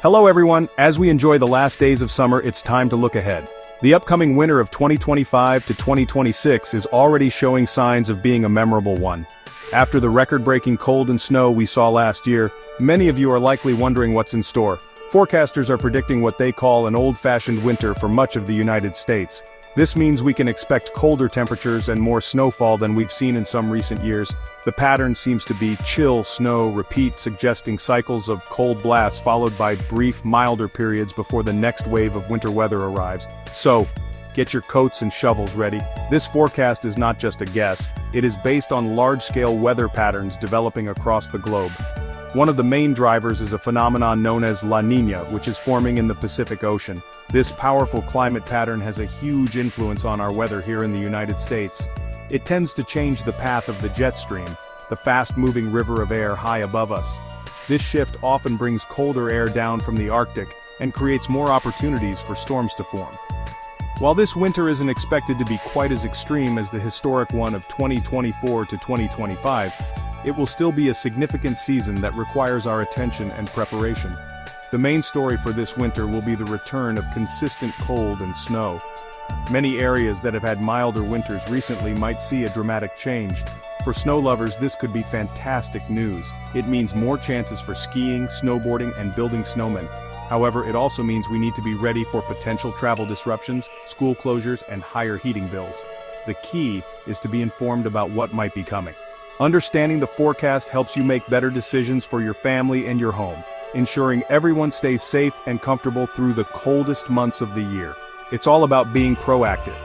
Hello everyone, as we enjoy the last days of summer, it's time to look ahead. The upcoming winter of 2025 to 2026 is already showing signs of being a memorable one. After the record-breaking cold and snow we saw last year, many of you are likely wondering what's in store. Forecasters are predicting what they call an old-fashioned winter for much of the United States. This means we can expect colder temperatures and more snowfall than we've seen in some recent years. The pattern seems to be chill snow repeat, suggesting cycles of cold blasts followed by brief, milder periods before the next wave of winter weather arrives. So, get your coats and shovels ready. This forecast is not just a guess, it is based on large-scale weather patterns developing across the globe. One of the main drivers is a phenomenon known as La Niña, which is forming in the Pacific Ocean. This powerful climate pattern has a huge influence on our weather here in the United States. It tends to change the path of the jet stream, the fast-moving river of air high above us. This shift often brings colder air down from the Arctic and creates more opportunities for storms to form. While this winter isn't expected to be quite as extreme as the historic one of 2024 to 2025, it will still be a significant season that requires our attention and preparation. The main story for this winter will be the return of consistent cold and snow. Many areas that have had milder winters recently might see a dramatic change. For snow lovers, this could be fantastic news. It means more chances for skiing, snowboarding, and building snowmen. However, it also means we need to be ready for potential travel disruptions, school closures, and higher heating bills. The key is to be informed about what might be coming. Understanding the forecast helps you make better decisions for your family and your home, ensuring everyone stays safe and comfortable through the coldest months of the year. It's all about being proactive.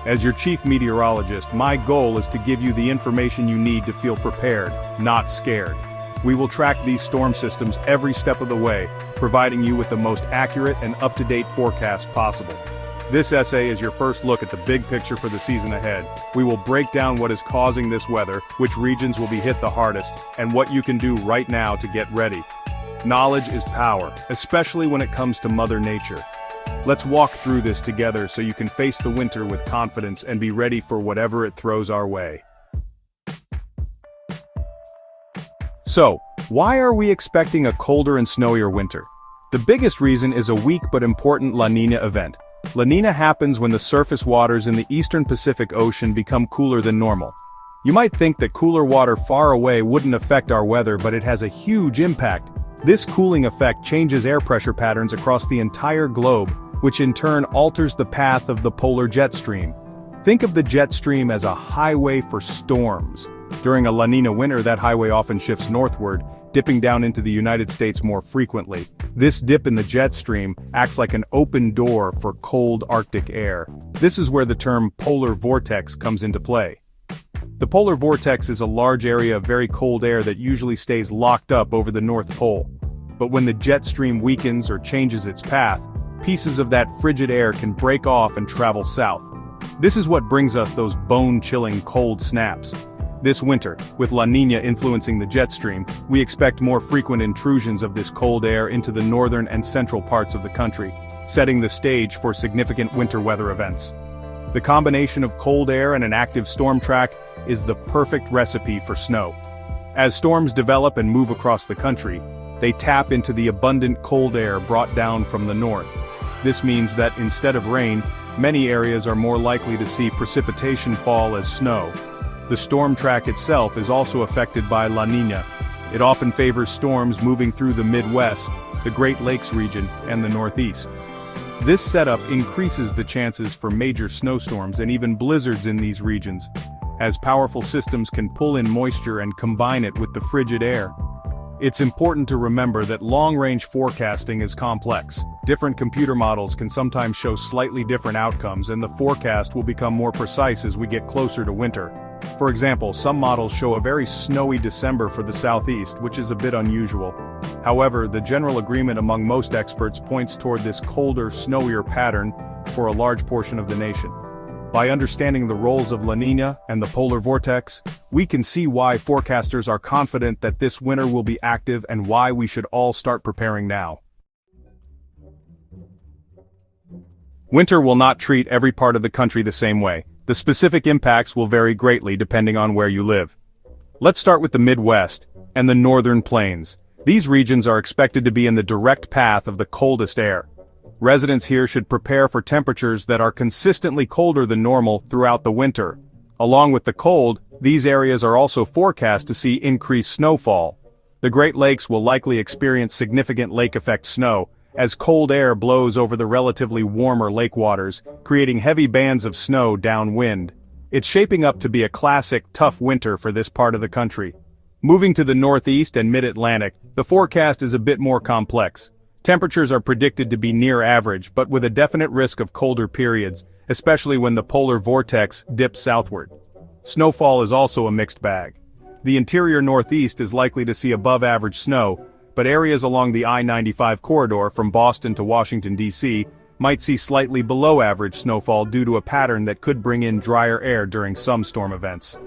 As your chief meteorologist, my goal is to give you the information you need to feel prepared, not scared. We will track these storm systems every step of the way, providing you with the most accurate and up-to-date forecast possible. This essay is your first look at the big picture for the season ahead. We will break down what is causing this weather, which regions will be hit the hardest, and what you can do right now to get ready. Knowledge is power, especially when it comes to Mother Nature. Let's walk through this together so you can face the winter with confidence and be ready for whatever it throws our way. So, why are we expecting a colder and snowier winter? The biggest reason is a weak but important La Niña event. La Niña happens when the surface waters in the eastern Pacific Ocean become cooler than normal. You might think that cooler water far away wouldn't affect our weather, but it has a huge impact. This cooling effect changes air pressure patterns across the entire globe, which in turn alters the path of the polar jet stream. Think of the jet stream as a highway for storms. During a La Niña winter, that highway often shifts northward, dipping down into the United States more frequently. This dip in the jet stream acts like an open door for cold Arctic air. This is where the term polar vortex comes into play. The polar vortex is a large area of very cold air that usually stays locked up over the North Pole. But when the jet stream weakens or changes its path, pieces of that frigid air can break off and travel south. This is what brings us those bone-chilling cold snaps. This winter, with La Niña influencing the jet stream, we expect more frequent intrusions of this cold air into the northern and central parts of the country, setting the stage for significant winter weather events. The combination of cold air and an active storm track is the perfect recipe for snow. As storms develop and move across the country, they tap into the abundant cold air brought down from the north. This means that instead of rain, many areas are more likely to see precipitation fall as snow. The storm track itself is also affected by La Niña. It often favors storms moving through the Midwest, the Great Lakes region, and the Northeast. This setup increases the chances for major snowstorms and even blizzards in these regions, as powerful systems can pull in moisture and combine it with the frigid air. It's important to remember that long-range forecasting is complex. Different computer models can sometimes show slightly different outcomes, and the forecast will become more precise as we get closer to winter. For example, some models show a very snowy December for the southeast, which is a bit unusual. However, the general agreement among most experts points toward this colder, snowier pattern for a large portion of the nation. By understanding the roles of La Niña and the polar vortex, we can see why forecasters are confident that this winter will be active and why we should all start preparing now. Winter will not treat every part of the country the same way. The specific impacts will vary greatly depending on where you live. Let's start with the Midwest and the northern plains. These regions are expected to be in the direct path of the coldest air. Residents here should prepare for temperatures that are consistently colder than normal throughout the winter. Along with the cold, these areas are also forecast to see increased snowfall. The Great Lakes will likely experience significant lake-effect snow, as cold air blows over the relatively warmer lake waters, creating heavy bands of snow downwind. It's shaping up to be a classic, tough winter for this part of the country. Moving to the northeast and mid-Atlantic, the forecast is a bit more complex. Temperatures are predicted to be near average, but with a definite risk of colder periods, especially when the polar vortex dips southward. Snowfall is also a mixed bag. The interior northeast is likely to see above-average snow, but areas along the I-95 corridor from Boston to Washington, D.C., might see slightly below-average snowfall due to a pattern that could bring in drier air during some storm events.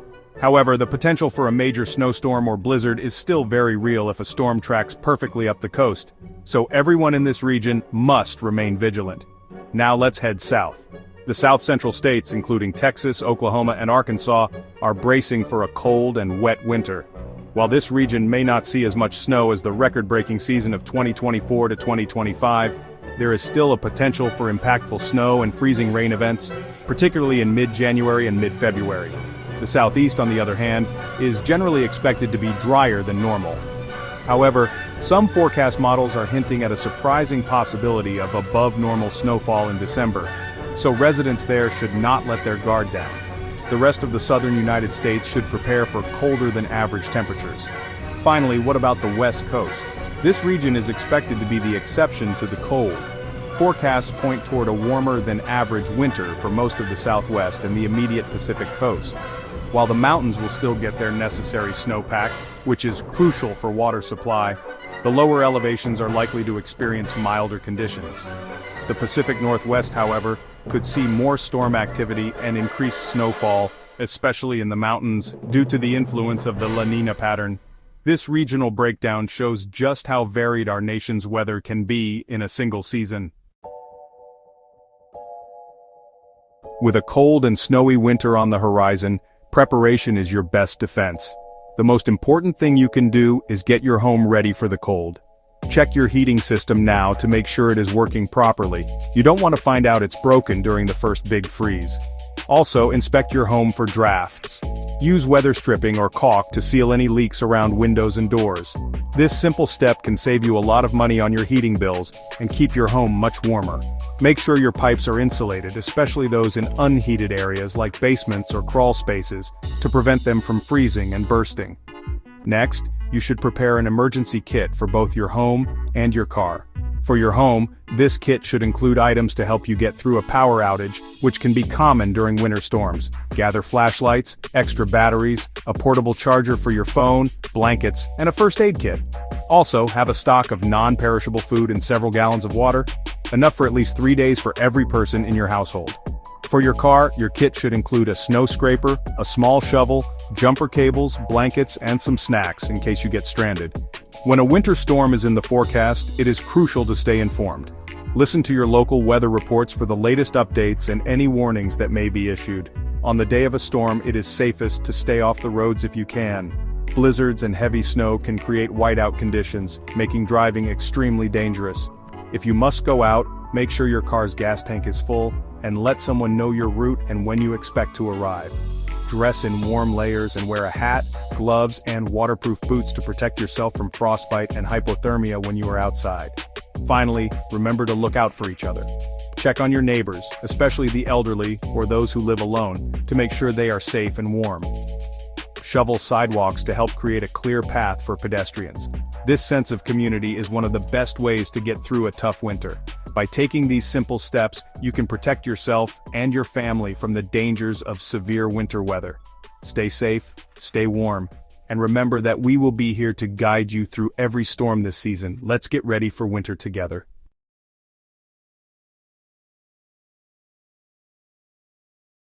However, the potential for a major snowstorm or blizzard is still very real if a storm tracks perfectly up the coast, so everyone in this region must remain vigilant. Now let's head south. The south-central states, including Texas, Oklahoma, and Arkansas, are bracing for a cold and wet winter. While this region may not see as much snow as the record-breaking season of 2024 to 2025, there is still a potential for impactful snow and freezing rain events, particularly in mid-January and mid-February. The southeast, on the other hand, is generally expected to be drier than normal. However, some forecast models are hinting at a surprising possibility of above-normal snowfall in December, so residents there should not let their guard down. The rest of the southern United States should prepare for colder-than-average temperatures. Finally, what about the West Coast? This region is expected to be the exception to the cold. Forecasts point toward a warmer-than-average winter for most of the Southwest and the immediate Pacific coast. While the mountains will still get their necessary snowpack, which is crucial for water supply, the lower elevations are likely to experience milder conditions. The Pacific Northwest, however, could see more storm activity and increased snowfall, especially in the mountains, due to the influence of the La Niña pattern. This regional breakdown shows just how varied our nation's weather can be in a single season. With a cold and snowy winter on the horizon, preparation is your best defense. The most important thing you can do is get your home ready for the cold. Check your heating system now to make sure it is working properly. You don't want to find out it's broken during the first big freeze. Also, inspect your home for drafts. Use weather stripping or caulk to seal any leaks around windows and doors. This simple step can save you a lot of money on your heating bills and keep your home much warmer. Make sure your pipes are insulated, especially those in unheated areas like basements or crawl spaces, to prevent them from freezing and bursting. Next, you should prepare an emergency kit for both your home and your car. For your home, this kit should include items to help you get through a power outage, which can be common during winter storms. Gather flashlights, extra batteries, a portable charger for your phone, blankets, and a first aid kit. Also, have a stock of non-perishable food and several gallons of water, enough for at least 3 days for every person in your household. For your car, your kit should include a snow scraper, a small shovel, jumper cables, blankets, and some snacks in case you get stranded. When a winter storm is in the forecast, it is crucial to stay informed. Listen to your local weather reports for the latest updates and any warnings that may be issued. On the day of a storm, it is safest to stay off the roads if you can. Blizzards and heavy snow can create whiteout conditions, making driving extremely dangerous. If you must go out, make sure your car's gas tank is full, and let someone know your route and when you expect to arrive. Dress in warm layers and wear a hat, gloves, and waterproof boots to protect yourself from frostbite and hypothermia when you are outside. Finally, remember to look out for each other. Check on your neighbors, especially the elderly or those who live alone, to make sure they are safe and warm. Shovel sidewalks to help create a clear path for pedestrians. This sense of community is one of the best ways to get through a tough winter. By taking these simple steps, you can protect yourself and your family from the dangers of severe winter weather. Stay safe, stay warm, and remember that we will be here to guide you through every storm this season. Let's get ready for winter together.